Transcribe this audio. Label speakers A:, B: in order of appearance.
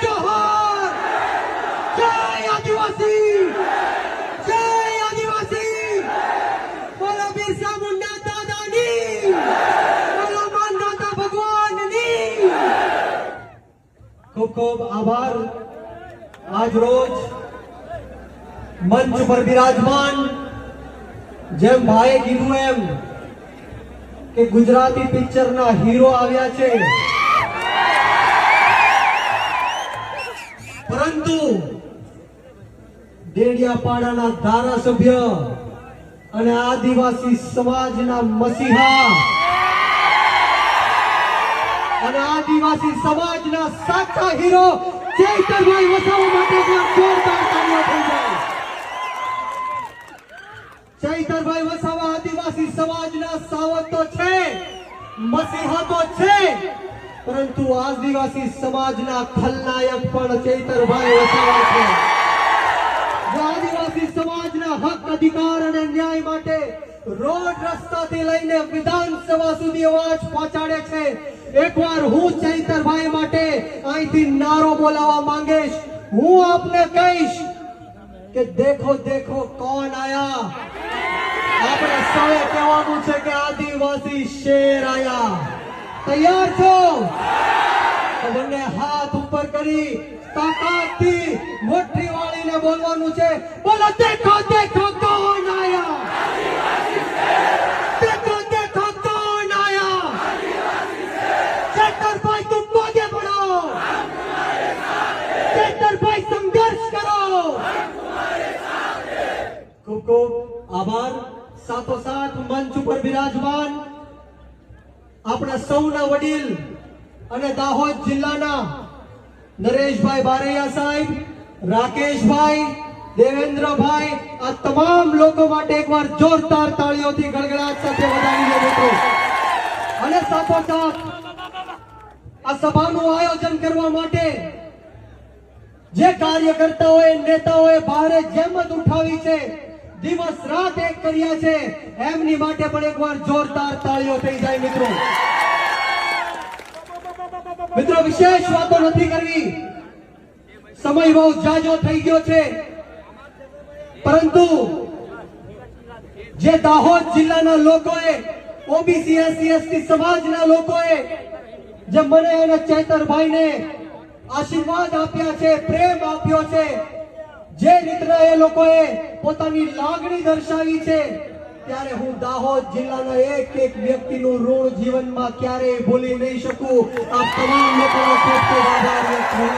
A: जोहार, जय आदिवासी, जय आदिवासी, बोलो बिरसा मुंडा दादानी, बोलो मानदाता भगवाननी। खूब खूब आभार। आज रोज मंच पर विराजमान જેમ ભાઈએ કીધું એમ કે ગુજરાતી પિક્ચરના હીરો આવ્યા છે, પરંતુ ડેડિયાપાડાના ધારાસભ્ય અને આદિવાસી સમાજના મસીહા અને આદિવાસી સમાજના સાચા હીરો ચૈતરભાઈ વસાવા માટે જોરદાર તાળીઓ થઈ જાય। ચૈતરભાઈ વસાવા આદિવાસી સમાજના સાવક તો છે, મસીહા તો છે, પરંતુ આદિવાસી સમાજના ખલનાયક પણ ચૈતરભાઈ વસાવા છે। જો આદિવાસી સમાજના હક અધિકાર અને ન્યાય માટે રોડ રસ્તાથી લઈને વિધાનસભા સુધી અવાજ પહોંચાડે છે। એકવાર હું ચૈતરભાઈ માટે અહીંથી નારો બોલાવવા માંગીશ। હું આપને કહીશ કે દેખો દેખો કોણ આયા। આપણે સૌએ કહેવાનું છે કે આદિવાસી શેર આયા। તૈયાર છો? તો બંને હાથ ઉપર કરી તાકાતથી મુઠ્ઠી વાળીને બોલવાનું છે, બોલો દેખો દેખો કોણ આયા। देखो देखो कौन आया। चैतरभाई तुम आगे बढ़ो, चैतरभाई संघर्ष करो। खूब खूब आभार। સાથોસાથ મંચ ઉપર વિરાજમાન આપણા સૌના વડીલ અને દાહોદ જિલ્લાના નરેશભાઈ બારૈયા સાહેબ, રાકેશભાઈ, દેવેન્દ્રભાઈ, આ તમામ લોકો માટે એકવાર જોરદાર તાળીઓથી ગળગળાટ સાથે વધાવીએ મિત્રો। અને સાથોસાથ આ સભાનું આયોજન કરવા માટે જે કાર્યકર્તાઓએ નેતાઓએ ભારે જહેમત ઉઠાવી છે, દિવસ રાત એક કર્યા છે, એમની માટે પણ એકવાર જોરદાર તાળીઓ થઈ જાય મિત્રો। મિત્રો વિશેષ વાતો નથી કરવી, સમય બહુ જાજો થઈ ગયો છે, પરંતુ જે દાહોદ જિલ્લાના લોકોએ, ઓબીસી એસસી એસટી સમાજના લોકોએ જે મને અને ચૈતરભાઈને આશીર્વાદ આપ્યા છે, પ્રેમ આપ્યો છે, જે રીતના એ લોકોએ પોતાની લાગણી દર્શાવી છે, ત્યારે હું દાહોદ જિલ્લાના એક એક વ્યક્તિનું ઋણ જીવનમાં ક્યારેય ભૂલી નહીં શકું। આ તમામ લોકોનો ખૂબ ખૂબ આભાર વ્યક્ત કરું।